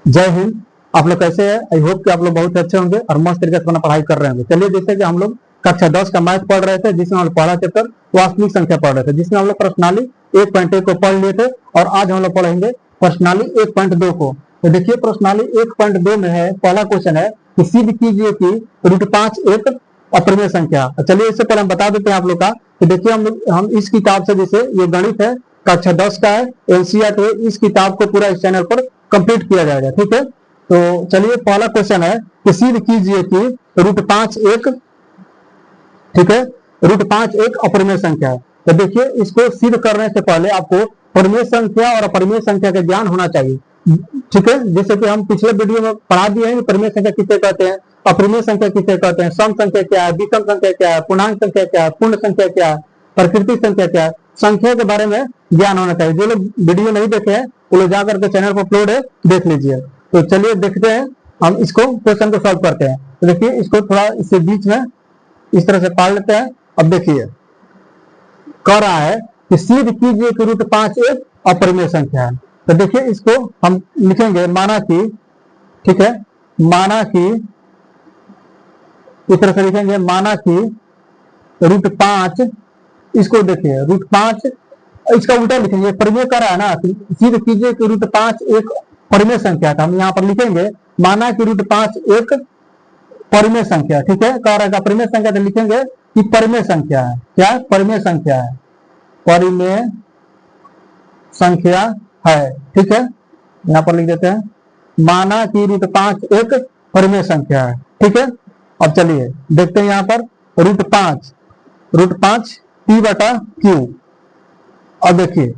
जय हिंद। आप लोग कैसे हैं? आई होप कि आप लोग बहुत अच्छे होंगे और मस्त तरीके से अपना पढ़ाई कर रहे होंगे। चलिए, जैसे कि हम लोग कक्षा 10 का मैथ पढ़ रहे थे, जिसमें हम लोग पहला चैप्टर वास्तविक संख्या पढ़ रहे थे, जिसमें हम लोग प्रश्नाली 1.1 को पढ़ लिए थे। और आज हम लोग पढ़ेंगे प्रश्नाली 1.2 को। तो देखिए, प्रश्नाली 1.2 में है, पहला क्वेश्चन है कि सिद्ध कीजिए कि √5 एक अपरिमेय संख्या। चलिए, इससे पहले हम बता देते हैं आप लोग का कि देखिए, हम इस किताब से, जैसे ये गणित है, कक्षा 10 का है, एनसीईआरटी है, इस किताब को पूरा इस चैनल पर कंप्लीट किया जाएगा। ठीक है, तो चलिए, पहला क्वेश्चन है कि सिद्ध कीजिए कि √5 एक, ठीक है, √5 एक अपरिमेय संख्या है। तो देखिए, इसको सिद्ध करने से पहले आपको परिमेय संख्या और अपरिमेय संख्या का ज्ञान होना चाहिए। ठीक है, जैसे कि हम पिछले वीडियो में पढ़ा दिए हैं, परिमेय संख्या किसे कहते हैं, अपरिमेय संख्या किसे कहते हैं, सम संख्या क्या है, विषम संख्या क्या है, पूर्णांक संख्या क्या है, पूर्ण संख्या क्या है, प्रकृति संख्या क्या है। संख्या के बारे में ज्ञान होना चाहिए। जो लोग वीडियो नहीं देखे हैं वो लोग जाकर के चैनल पर अपलोड है, देख लीजिए। तो चलिए देखते हैं, हम इसको क्वेश्चन को सॉल्व करते हैं। तो देखिए, इसको थोड़ा इससे बीच में इस तरह से पढ़ लेते हैं। अब देखिए, कह रहा है कि सिद्ध कीजिए कि √5 एक अपरिमेय संख्या है। तो देखिए, इसको हम लिखेंगे, माना कि, ठीक है, माना कि, इस तरह से लिखेंगे, माना कि √5, इसको देखिए √5, इसका उल्टा लिखेंगे, परिमेय कर रहा है ना, सिद्ध कीजिए कि √5 एक परिमेय संख्या था। हम यहाँ पर लिखेंगे माना कि √5 एक परिमेय संख्या। ठीक है, कह रहा है परिमेय संख्या, तो लिखेंगे कि परिमेय संख्या है। क्या है? परिमेय संख्या है, परिमेय संख्या है। ठीक है, यहाँ पर लिख देते हैं, माना कि √5 एक परिमेय संख्या है। ठीक है, अब चलिए देखते हैं यहाँ पर √5 p/q। अब देखिए,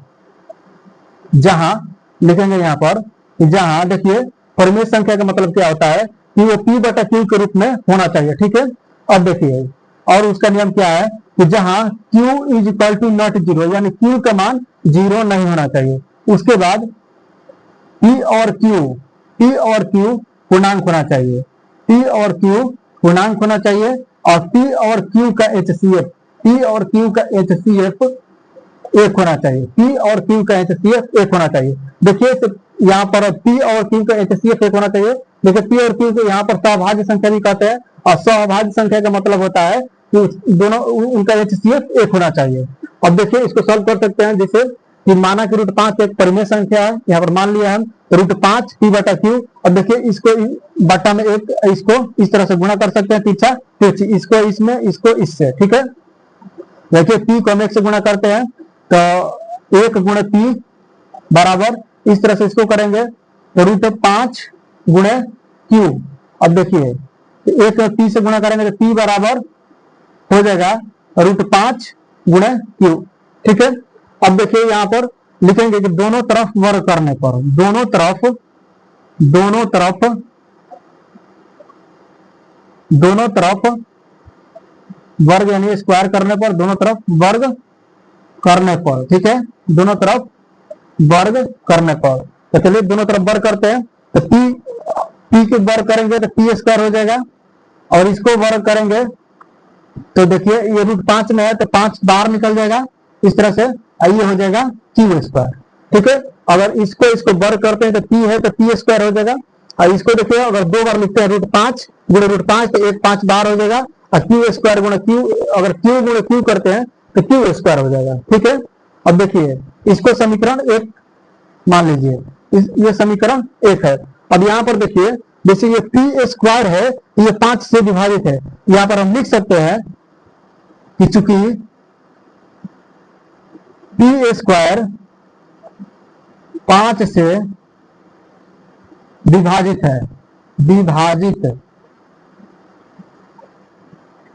जहां लिखेंगे यहाँ पर, जहां देखिए परिमेय संख्या का मतलब क्या होता है कि वो p/q के रूप में होना चाहिए। ठीक है, अब देखिए, और उसका नियम क्या है कि जहां q = नॉट 0, यानी q का मान 0 नहीं होना चाहिए। उसके बाद p और q पूर्णांक होना चाहिए, p और q पूर्णांक होना चाहिए। और p और q का HCF एक होना चाहिए, p और q का HCF एक होना चाहिए। देखिए, तो यहाँ पर p और q का HCF एक होना चाहिए। देखिए, p और q को यहाँ पर सहभाज्य संख्या भी कहते हैं, और सहभाज्य संख्या का मतलब होता है कि दोनों, उनका HCF एक होना चाहिए। अब देखिए, इसको सॉल्व कर सकते हैं, जैसे कि माना कि √5 एक परिमेय संख्या है, यहाँ पर मान लिया हम √5 p/q। अब देखिए, इसको बटा में एक, इसको इस तरह से गुणा कर सकते हैं, पीछा तिरछी, इसको इसमें, इसको इससे। ठीक है, देखिए, p को हम 1 से गुणा करते हैं, तो 1 गुणे p बराबर, इस तरह से इसको करेंगे, √5 गुणे q। अब देखिए, 1 p से गुणा करेंगे तो p बराबर हो जाएगा √5 गुणे q। ठीक है, अब देखिए, यहाँ पर लिखेंगे कि दोनों तरफ वर्ग करने पर, दोनों तरफ वर्ग यानी स्क्वायर करने पर, दोनों तरफ वर्ग करने पर। ठीक है, दोनों तरफ वर्ग करने पर। तो चलिए, दोनों तरफ वर्ग करते हैं, तो p के वर्ग करेंगे तो p² हो जाएगा, और इसको वर्ग करेंगे तो देखिए, ये √5 में है तो 5 बाहर निकल जाएगा, इस तरह से ये हो जाएगा q²। ठीक है, अगर इसको वर्ग करते हैं तो p है तो p² हो जाएगा। और इसको देखिए, अगर 2 बार लिखते हैं √5 गुणे √5 तो 1 5 बाहर हो जाएगा, और q² गुणे q, अगर q गुणे q करते हैं तो q² हो जाएगा। ठीक है, अब देखिए, इसको समीकरण 1 मान लीजिए, ये समीकरण 1 है। अब यहाँ पर देखिए, जैसे ये p² है, ये 5 से विभाजित है, यहाँ पर हम लिख सकते हैं कि चूंकि p² 5 से विभाजित है,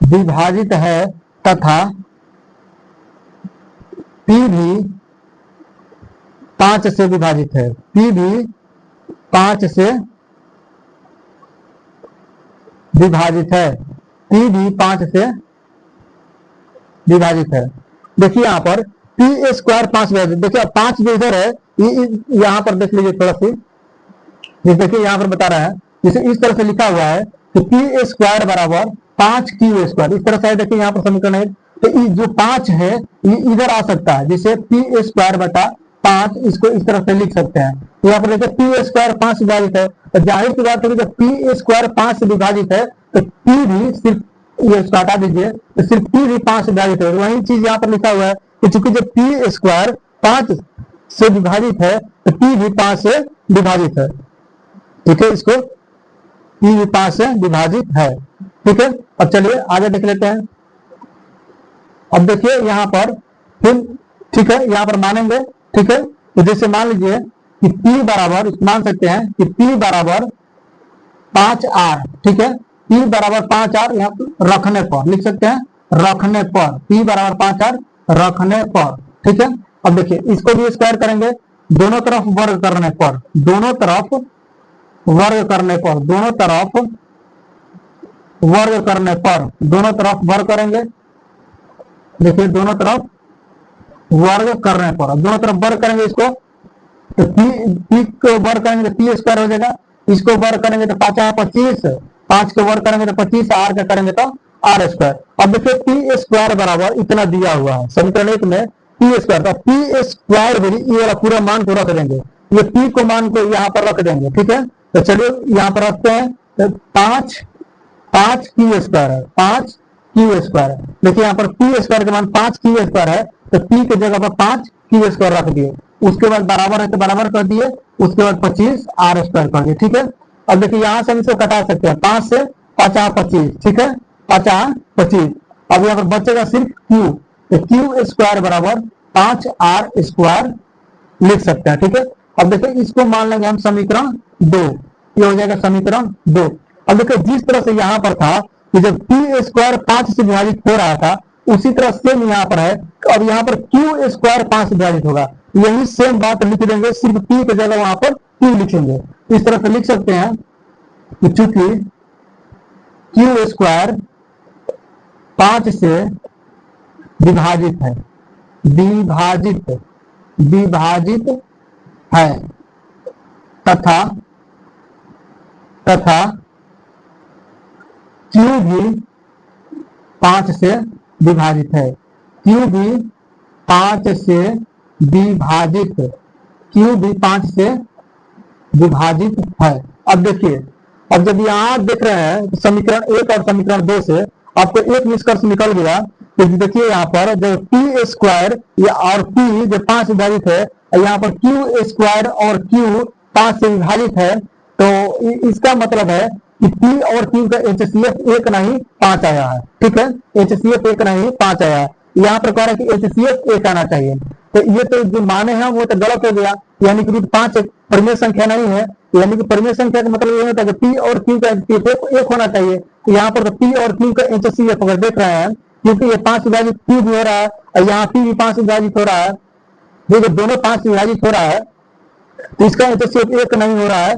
विभाजित है, तथा p भी 5 से विभाजित है, p भी 5 से विभाजित है, p भी 5 से विभाजित है। देखिए, यहाँ पर p² 5 विभाजित, देखिए 5 जो इधर है, यहाँ पर देख लीजिए थोड़ा सी, देखिए यहाँ पर बता रहा है, जैसे इस तरह से लिखा हुआ है कि p² बराबर 5q², इस तरह से देखिए यहाँ पर समीकरण है। तो जो 5 है ये इधर आ सकता है, जैसे p² बटा 5, इसको इस तरह से लिख सकते हैं। तो यहाँ पर देखिए पी स्क्वायर 5 से विभाजित है, तो जाहिर सी बात है कि जब पी स्क्वायर 5 से विभाजित है तो पी भी सिर्फ, ये इसको हटा दीजिए, तो सिर्फ पी भी 5 से विभाजित है। वही चीज यहाँ पर लिखा हुआ है कि चूंकि जब पी स्क्वायर 5 से विभाजित है तो पी भी 5 से विभाजित है। ठीक है, इसको पी भी 5 से विभाजित है। ठीक है, अब चलिए आगे देख लेते हैं। अब देखिए यहाँ पर फिर, ठीक है, यहाँ पर मानेंगे। ठीक है, तो जैसे मान लीजिए कि P बराबर, मान सकते हैं कि P बराबर 5R। ठीक है, P बराबर 5R यहाँ पर रखने पर लिख सकते हैं, रखने पर P बराबर 5R रखने पर। ठीक है, अब देखिए इसको भी स्क्वायर करेंगे, दोनों तरफ वर्ग करने पर, दोनों तरफ वर्ग करने पर, दोनों तरफ वर्ग करने पर, दोनों तरफ वर्ग करेंगे। देखिए दोनों तरफ वर्ग करने पर, दोनों तरफ वर्ग करेंगे इसको, तो पी को वर्ग करेंगे तो पी स्क्वायर हो जाएगा, इसको वर्ग करेंगे तो 5 25, 5 को वर्ग करेंगे तो 25, आर का करेंगे तो आर स्क्वायर। अब देखिए पी स्क्वायर बराबर इतना दिया हुआ है समीकरण 1 में, पी स्क्वायर, तो पी स्क्वायर ये वाला पूरा मान को रख देंगे, ये पी को मान को यहाँ पर रख देंगे। ठीक है, तो चलिए यहाँ पर रखते हैं, तो 5 क्यू स्क्वायर है, 5 क्यू स्क्वायर है। देखिए यहाँ पर पी स्क्वायर के मान 5 क्यू स्क्वायर है, तो पी के जगह पर 5 क्यू स्क्वायर रख दिए, उसके बाद बराबर है तो बराबर कर दिए, उसके बाद 25 आर स्क्वायर कर दिए। ठीक है, अब देखिए यहाँ से हम इसको कटा सकते हैं, 5 से 5 25। ठीक है, 5 25, अब यहाँ पर बचेगा सिर्फ क्यू, तो क्यू स्क्वायर बराबर 5 आर स्क्वायर लिख सकते हैं। ठीक है, अब देखिए इसको मान लेंगे हम समीकरण 2, ये हो जाएगा समीकरण 2। अब देखिए जिस तरह से यहाँ पर था कि जब पी स्क्वायर 5 से विभाजित हो रहा था, उसी तरह सेम यहाँ पर है, अब यहाँ पर क्यू स्क्वायर 5 से विभाजित होगा, यही सेम बात लिख देंगे, सिर्फ पी की जगह वहां पर क्यू लिखेंगे। इस तरह से लिख सकते हैं कि चूंकि क्यू स्क्वायर 5 से विभाजित है, विभाजित है, तथा क्यू भी 5 से विभाजित है, क्यू भी 5 से विभाजित, क्यू भी 5 से विभाजित है। अब देखिए, अब जब यहाँ देख रहे हैं समीकरण 1 और समीकरण 2 से आपको एक निष्कर्ष निकल गया, तो देखिए यहाँ पर जब पी स्क्वायर या और पी जो 5 से विभाजित है, यहाँ पर क्यू स्क्वायर और क्यू 5 से विभाजित है, तो इसका मतलब है कि P और Q का HCF 1 नहीं 5 आया है। ठीक है, HCF 1 नहीं 5 आया है, यहाँ पर कह रहा है कि HCF 1 आना चाहिए, तो ये तो जो माने हैं वो तो गलत हो गया, यानी कि 5 परिमेय संख्या नहीं है, यानी कि परिमेय संख्या का मतलब ये होता है कि P और Q का HCF 1 होना चाहिए। तो यहाँ पर तो P और Q का HCF अगर देख रहे हैं, क्योंकि ये 5 विभाजित Q भी हो रहा है और यहाँ P भी 5 विभाजित हो रहा है, ये जब दोनों 5 विभाजित हो रहा है तो इसका HCF 1 नहीं हो रहा है,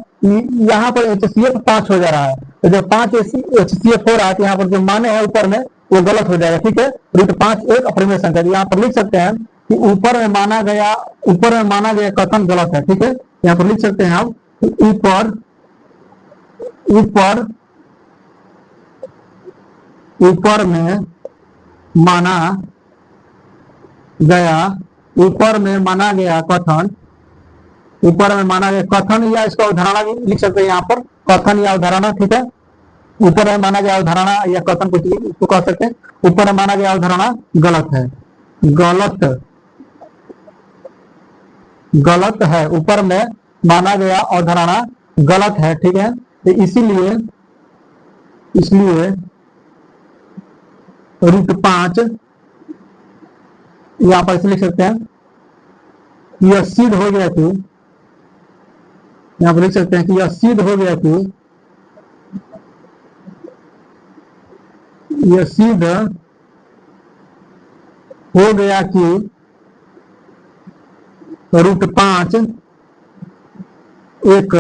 यहाँ पर HCF 5 हो जा रहा है, तो जब 5 HCF हो रहा है तो यहाँ पर जो माने हैं ऊपर में वो गलत हो जाएगा। ठीक है, √5 एक अपरिमेय संख्या, यहाँ पर लिख सकते हैं कि ऊपर में माना गया कथन गलत है। ठीक है, यहाँ पर लिख सकते हैं आप ऊपर में माना गया कथन, या इसका अवधारणा भी लिख सकते हैं यहाँ पर, कथन या अवधारणा। ठीक है, ऊपर में माना गया अवधारणा या कथन कुछ भी इसको कह सकते हैं, ऊपर में माना गया अवधारणा गलत है, ऊपर में माना गया अवधारणा गलत है। ठीक है, तो इसीलिए √5 यहाँ पर इसे लिख सकते हैं, यह सिद्ध हो गया कि, यहाँ पर लिख सकते हैं कि यह सिद्ध हो गया कि, √5 एक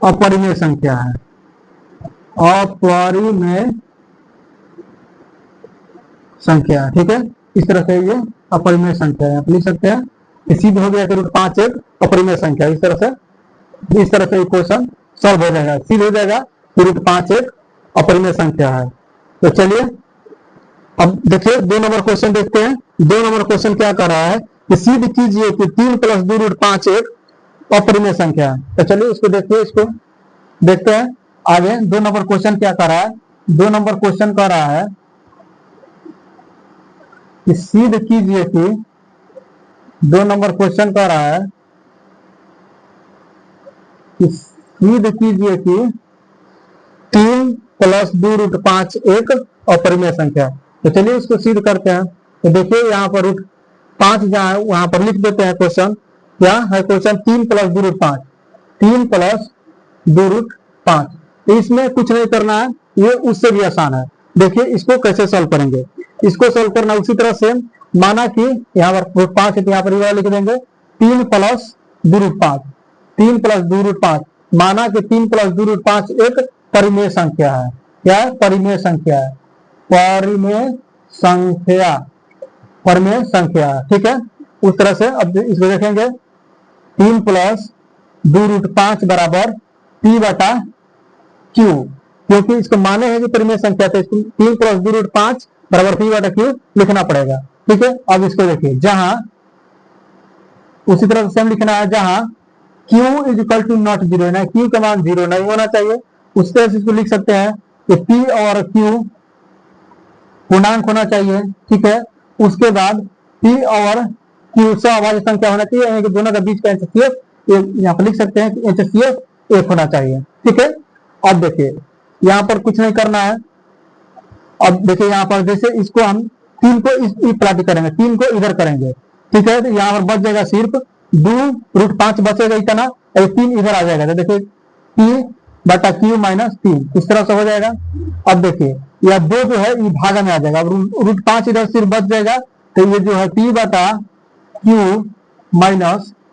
अपरिमेय संख्या है, ठीक है, इस तरह से ये अपरिमेय संख्या है, आप लिख सकते हैं कि सिद्ध हो गया कि √5 एक अपरिमेय संख्या, इस तरह से क्वेश्चन सॉल्व हो जाएगा, सिद्ध हो जाएगा कि √5 एक अपरिमेय संख्या है। तो चलिए अब देखिए 2 नंबर क्वेश्चन देखते हैं। 2 नंबर क्वेश्चन क्या कर रहा है कि सिद्ध कीजिए कि 3 + 2√5 एक अपरिमेय संख्या है। तो चलिए इसको देखिए, इसको देखते हैं आगे। 2 नंबर क्वेश्चन क्या कर रहा है? 2 नंबर क्वेश्चन कह रहा है कि सिद्ध कीजिए कि 2 नंबर क्वेश्चन कह रहा है कि सिद्ध कीजिए कि 3 + 2√5 एक अपरिमेय संख्या। तो चलिए इसको सिद्ध करते हैं। तो देखिए यहाँ पर √5 जहाँ है वहां पर लिख देते हैं क्वेश्चन। क्या है क्वेश्चन? 3 + 2√5, 3 + 2√5। तो इसमें कुछ नहीं करना है, ये उससे भी आसान है। देखिए इसको कैसे सॉल्व करेंगे। इसको सॉल्व करना उसी तरह से, माना कि यहाँ पर √5 है तो यहाँ पर ये लिख देंगे 3 + 2√5, 3 + 2√5। माना कि 3 + 2√5 एक परिमेय संख्या है। क्या है? परिमेय संख्या है। परिमेय संख्या, परिमेय संख्या, ठीक है। उस तरह से अब इसको देखेंगे 3 + 2√5 बराबर P/Q, क्योंकि इसको माने है कि परिमेय संख्या, तो इसको 3 + 2√5 बराबर P/Q लिखना पड़ेगा, ठीक है। अब इसको देखिए, जहां उसी तरह से लिखना है जहां Q = नॉट 0 है, Q का मान 0 नहीं होना चाहिए। उस तरह से इसको लिख सकते हैं कि P और Q पूर्णांक होना चाहिए, ठीक है। उसके बाद P और Q सहभाज्य संख्या होना चाहिए, यानी कि दोनों के बीच का HCF यहाँ पर लिख सकते हैं कि HCF 1 होना चाहिए, ठीक है। अब देखिए यहाँ पर कुछ नहीं करना है। अब देखिए यहाँ पर जैसे इसको हम 3 को इस प्लाटी करेंगे, 3 को इधर करेंगे, ठीक है। तो यहाँ पर बच जाएगा सिर्फ 2√5 बचेगा इतना, 3 इधर आ जाएगा। तो देखिए P/Q - 3 इस तरह से हो जाएगा। अब देखिए यह 2 जो है ये भागा में आ जाएगा। अब √5 इधर सिर्फ बच जाएगा, तो ये जो है P/Q -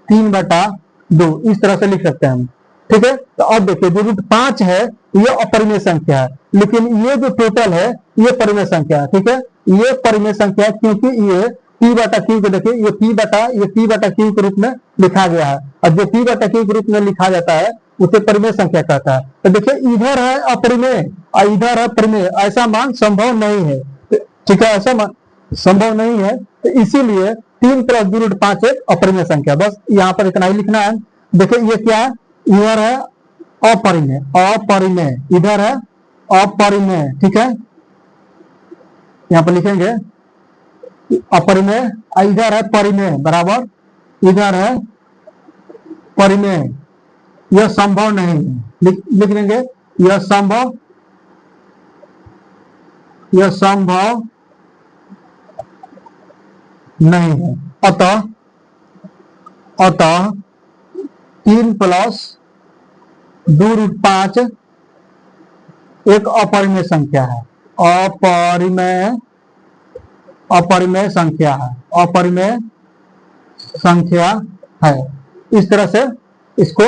3/2 इस तरह से लिख सकते हैं हम, ठीक है। तो अब देखिए जो √5 है ये अपरिमेय संख्या है, लेकिन ये जो टोटल है ये परिमेय संख्या है, ठीक है। ये परिमेय संख्या है क्योंकि ये P/Q को देखिए, ये P/Q के रूप में लिखा गया है। और जो P/Q के रूप में लिखा जाता है उसे परिमेय संख्या कहता है। तो देखिए इधर है अपरिमेय और इधर है परिमेय, ऐसा मान संभव नहीं है, ठीक है। ऐसा मान संभव नहीं है, तो इसीलिए 3 + 2√5 एक अपरिमेय संख्या। बस यहाँ पर इतना ही लिखना है। देखिए ये क्या है? इधर है अपरिमेय, अपरिमेय, इधर है अपरिमेय, ठीक है। यहाँ पर लिखेंगे अपरिमेय, इधर है परिमेय बराबर, इधर है परिमेय। यह संभव नहीं है, लिख लेंगे यह संभव नहीं है। अतः 3 + 2√5 एक अपरिमेय संख्या है, अपरिमेय संख्या है, अपरिमेय संख्या है। इस तरह से इसको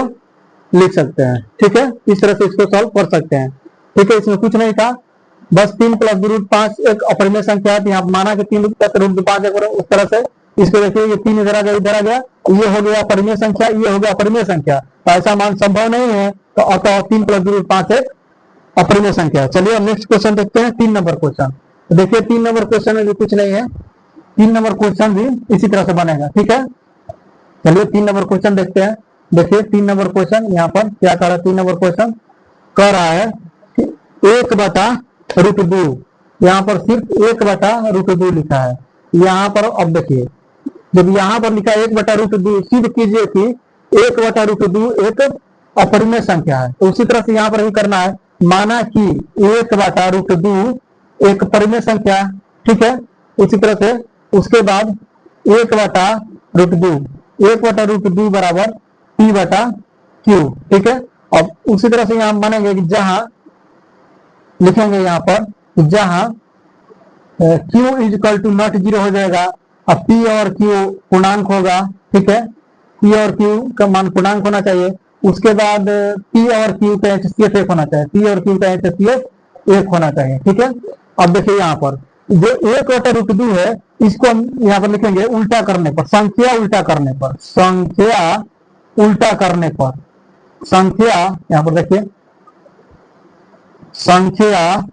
लिख सकते हैं, ठीक है। इस तरह से इसको सॉल्व कर सकते हैं, ठीक है। इसमें कुछ नहीं था, बस 3 + 2√5 एक अपरिमेय संख्या है। यहाँ माना कि 3 + 2√5 उस तरह से इसको देखिए, ये 3 इधर आ गया, इधर आ गया, ये हो गया अपरिमेय संख्या, ये हो गया अपरिमेय संख्या। तो ऐसा मान संभव नहीं है, तो अतः 3 + 2√5 एक अपरिमेय संख्या है। चलिए अब नेक्स्ट क्वेश्चन देखते हैं, 3 नंबर क्वेश्चन। तो देखिए 3 नंबर क्वेश्चन में भी कुछ नहीं है, 3 नंबर क्वेश्चन भी इसी तरह से बनेगा, ठीक है। चलिए 3 नंबर क्वेश्चन देखते हैं। देखिए 3 नंबर क्वेश्चन यहाँ पर क्या कह रहा है? 3 नंबर क्वेश्चन कह रहा है 1/√2, यहाँ पर सिर्फ 1/√2 लिखा है। यहाँ पर अब देखिए, जब यहाँ पर लिखा है 1/√2, सिद्ध कीजिए कि 1/√2 एक अपरिमेय संख्या है। तो उसी तरह से यहाँ पर भी करना है, माना कि 1/√2 एक परिमेय संख्या, ठीक है। उसी तरह से उसके बाद 1/√2 बराबर P/Q, ठीक है। अब उसी तरह से यहाँ मानेंगे कि जहां लिखेंगे यहाँ पर जहां Q = नॉट 0 हो जाएगा, अब P और Q पूर्णांक होगा, ठीक है। P और Q का मान पूर्णांक होना चाहिए। उसके बाद P और Q का HCF 1 होना चाहिए, P और Q का HCF 1 होना चाहिए, ठीक है। अब देखिए यहाँ पर जो 1/√2 है इसको हम यहाँ पर लिखेंगे उल्टा करने पर, संख्या उल्टा करने पर, संख्या उल्टा करने पर, संख्या यहाँ पर देखिए संख्या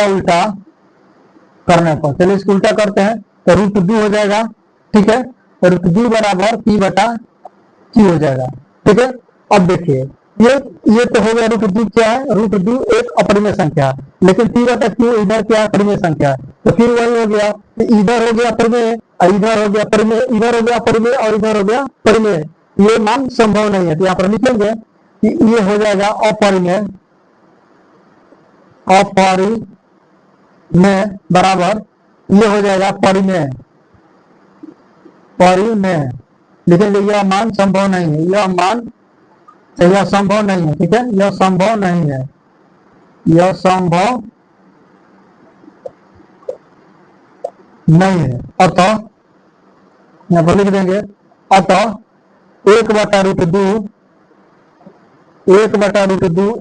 उल्टा करने पर। चलिए इसको उल्टा करते हैं, तो रूट 2 हो जाएगा, ठीक है, रूट 2 बराबर पी बटा क्यू हो जाएगा, ठीक है। अब देखिए ये तो हो गया, रूट 2 क्या है, रूट 2 एक अपरिमेय संख्या है, लेकिन पी बटा क्यू इधर क्या है, परिमेय संख्या है, तो फिर वही हो गया, इधर हो गया परिमेय, इधर हो गया परिमेय, इधर हो गया परिमेय और इधर हो गया परिमेय, ये मान संभव नहीं है। तो यहाँ पर लिखेंगे कि ये हो जाएगा अपरिमेय, अपरिमेय बराबर ये हो जाएगा परिमेय, परिमेय लिखेंगे, यह मान संभव नहीं है, यह मान, यह संभव नहीं है, ठीक है, यह संभव नहीं है, यह संभव नहीं है। अतः यहाँ पर लिख देंगे, अतः 1/√2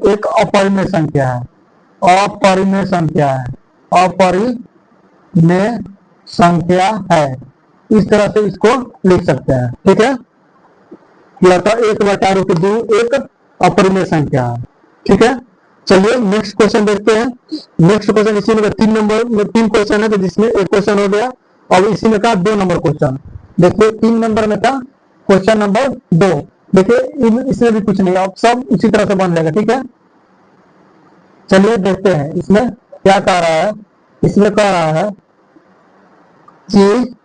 एक अपरिमेय संख्या है, अपरिमेय संख्या है, अपरिमेय संख्या है। इस तरह से इसको लिख सकते हैं, ठीक है, अतः 1/√2 एक अपरिमेय संख्या है, ठीक है। चलिए नेक्स्ट क्वेश्चन देखते हैं। नेक्स्ट क्वेश्चन इसी में 3 नंबर में 3 क्वेश्चन है, तो जिसमें एक क्वेश्चन हो गया, और इसी में का 2 नंबर क्वेश्चन। देखिए 3 नंबर में था क्वेश्चन नंबर 2, देखिए इसमें भी कुछ नहीं, अब सब उसी तरह से बन जाएगा, ठीक है। चलिए देखते हैं इसमें क्या कह रहा है। इसमें कह रहा है कि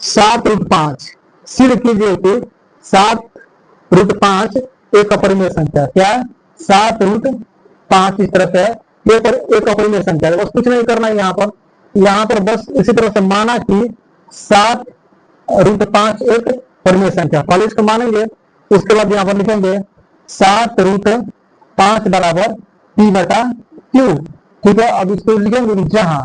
7√5 सिद्ध कीजिए कि 7√5 एक अपरिमेय संख्या, क्या है 7√5 इस तरह से है, एक अपरिमेय संख्या है। बस कुछ नहीं करना है यहाँ पर बस इसी तरह से माना कि 7√5 एक परिमेय संख्या, पहले इसको मानेंगे, उसके बाद यहाँ पर लिखेंगे 7√5 बराबर पी बटा क्यू, ठीक है। अब इसको लिखेंगे जहां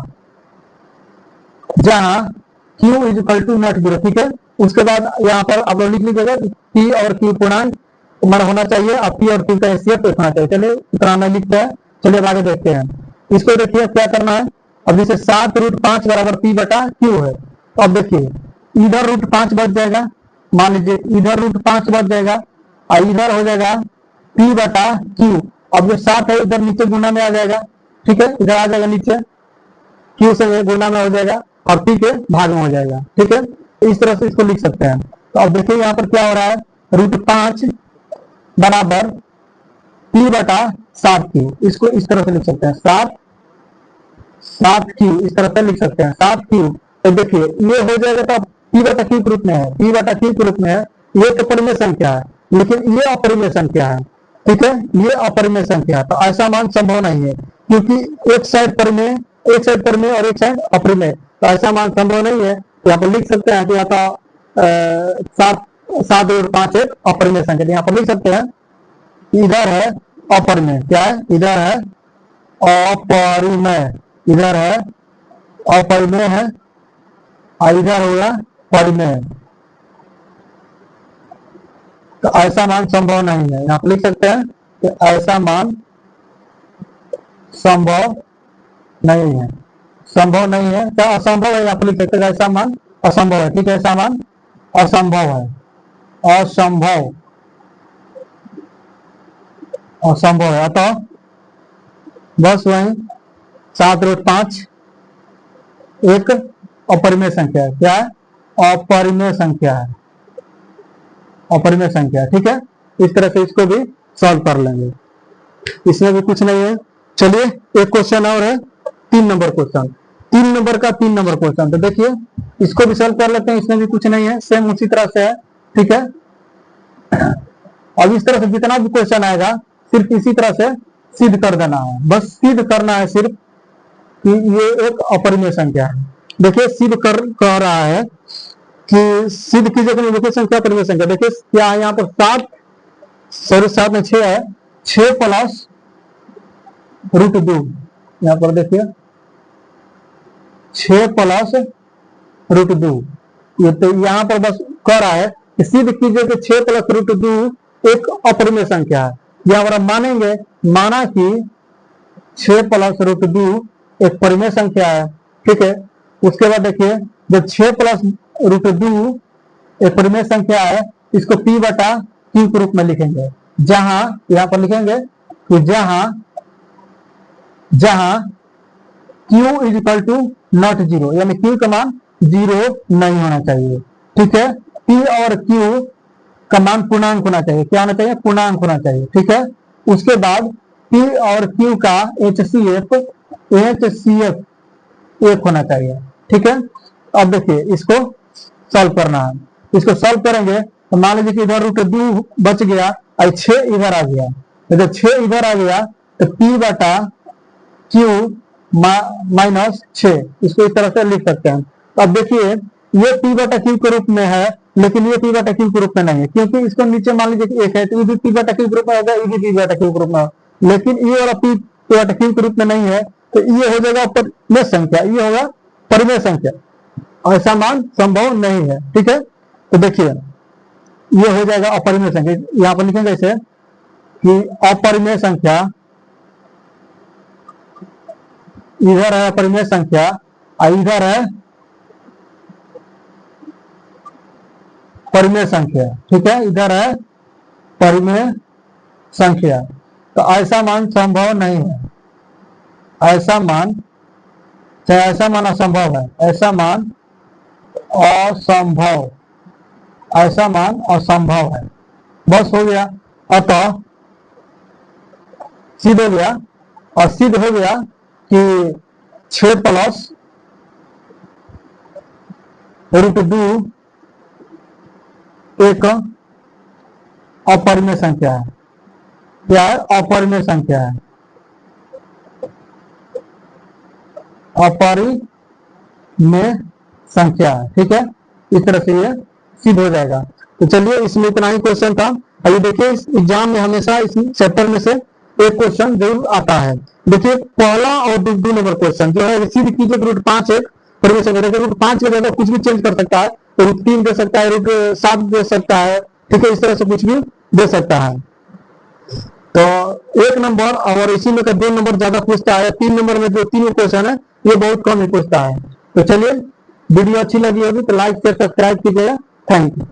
Q is equal to not 0, ठीक है। उसके बाद यहाँ पर आप लोग लिख लीजिएगा P और Q पूर्णांक होना चाहिए, अब P और Q का हैसियत होना चाहिए। चलिए इतना नहीं लिखते हैं, चलिए आगे देखते हैं। इसको देखिए क्या करना है। अब जैसे 7√5 बराबर P बटा Q है, तो अब देखिए इधर √5 बच जाएगा, मान लीजिए इधर √5 बच जाएगा, और इधर हो जाएगा P बटा Q। अब जो 7 है इधर नीचे गुना में आ जाएगा, ठीक है, इधर आ जाएगा नीचे, Q से गुना में हो जाएगा और P के भाग में हो जाएगा, ठीक है। इस तरह से इसको लिख सकते हैं। तो अब देखिए यहाँ पर क्या हो रहा है, √5 बराबर P बटा 7Q, इसको इस तरह से लिख सकते हैं, 7Q इस तरह से लिख सकते हैं, 7Q। तो देखिए ये हो जाएगा, तो P बटा Q के रूप में है, P बटा Q के रूप में है, ये तो परिमेय संख्या है, लेकिन ये अपरिमेय संख्या है, ठीक है, ये अपरिमेय संख्या है। तो ऐसा मान संभव नहीं है, क्योंकि एक साइड परिमेय और एक साइड अपरिमेय, तो ऐसा मान संभव नहीं है। तो यहाँ पर लिख सकते हैं कि यहाँ का 7/5 एक अपरिमेय संख्या, यहाँ पर लिख सकते हैं इधर है अपरिमेय, क्या है, इधर है अपरिमेय, इधर है अपरिमेय है, और इधर होगा परिमेय। तो ऐसा मान संभव नहीं है, यहाँ पर लिख सकते हैं कि ऐसा मान संभव नहीं है, संभव नहीं है, क्या असंभव है, यहाँ पर लिख सकते हैं ऐसा मान असंभव है, ठीक है, ऐसा मान असंभव है, असंभव है। अतः बस वही 7/5 एक अपरिमेय संख्या है, क्या है, अपरिमेय संख्या है, अपरिमेय संख्या है, ठीक है। इस तरह से इसको भी सॉल्व कर लेंगे, इसमें भी कुछ नहीं है। चलिए एक क्वेश्चन और है, 3 नंबर क्वेश्चन, 3 नंबर का 3 नंबर क्वेश्चन। तो देखिए इसको भी सॉल्व कर लेते हैं, इसमें भी कुछ नहीं है, सेम उसी तरह से है, ठीक है। अब इस तरह से जितना भी क्वेश्चन आएगा सिर्फ इसी तरह से सिद्ध कर देना है, बस सिद्ध करना है सिर्फ कि ये एक अपरिमेय संख्या है। देखिए सिद्ध कर रहा है कि सिद्ध कीजिए कि देखिए संख्या परिमेय संख्या। देखिए क्या है यहाँ पर 7 में 6 है, 6 प्लस √2, यहाँ पर देखिए 6 प्लस √2, ये तो यहाँ पर बस कह रहा है कि सिद्ध कीजिए कि 6 प्लस √2 एक अपरिमेय संख्या है। यहाँ पर मानेंगे, माना कि 6 प्लस √2 एक परिमेय संख्या है, ठीक है। उसके बाद देखिए जब 6 प्लस √2 एक परिमेय संख्या है, इसको P बटा Q के रूप में लिखेंगे, जहां यहाँ पर लिखेंगे कि जहां Q is equal to not zero, यानी Q का मान जीरो नहीं होना चाहिए। ठीक है, P और Q का मान पूर्णांक होना चाहिए। क्या होना चाहिए? पूर्णांक होना चाहिए। ठीक है, उसके बाद P और Q का HCF एक होना चाहिए। ठीक है, अब देखिए इसको सॉल्व करना है। इसको सॉल्व करेंगे तो मान लीजिए कि इधर रूट 2 बच गया और 6 इधर आ गया, तो जब 6 इधर आ गया तो P बटा Q माइनस 6, इसको इस तरह से लिख सकते हैं। अब देखिए ये P बटा Q के रूप में है, लेकिन ये P बटा Q के रूप में नहीं है, क्योंकि इसको नीचे मान लीजिए कि एक है तो ये भी P बटा Q के रूप में होगा, ये भी P बटा Q के रूप में होगा, लेकिन ये वाला P बटा Q के रूप में नहीं है, तो ये हो जाएगा परिमेय संख्या, ये होगा परिमेय संख्या, ऐसा मान संभव नहीं है। ठीक है, तो देखिए ये हो जाएगा अपरिमेय संख्या। यहाँ पर लिखेंगे इसे कि अपरिमेय संख्या, इधर है अपरिमेय संख्या और इधर है परिमेय संख्या। ठीक है, इधर है परिमेय संख्या, तो ऐसा मान संभव नहीं है, ऐसा मान, चाहे ऐसा मान असंभव है, ऐसा मान असंभव, ऐसा मान असंभव है। बस हो गया, अतः सिद्ध हो गया, और सिद्ध हो गया कि 6 प्लस रूट 2 एक अपरिमेय संख्या है। क्या है? अपरिमेय संख्या है, अपरिमेय संख्या है। ठीक है, इस तरह से ये सिद्ध हो जाएगा। तो चलिए इसमें इतना ही क्वेश्चन था। अभी देखिए इस एग्जाम में हमेशा इस चैप्टर में से एक क्वेश्चन जरूर आता है। देखिए पहला और 2 नंबर क्वेश्चन जो है सिद्ध कीजिए रूट 5 एक परिमेय संख्या, रूट 5 के जगह कुछ भी चेंज कर सकता है, रूट 3 दे सकता है, रूट 7 दे सकता है। ठीक है, इस तरह से कुछ भी दे सकता है। तो 1 नंबर और इसी में 2 नंबर ज्यादा पूछता है, 3 नंबर में जो 3 क्वेश्चन है ये बहुत कम ही पूछता है। तो चलिए वीडियो अच्छी लगी होगी तो लाइक शेयर सब्सक्राइब कीजिएगा। Thank you.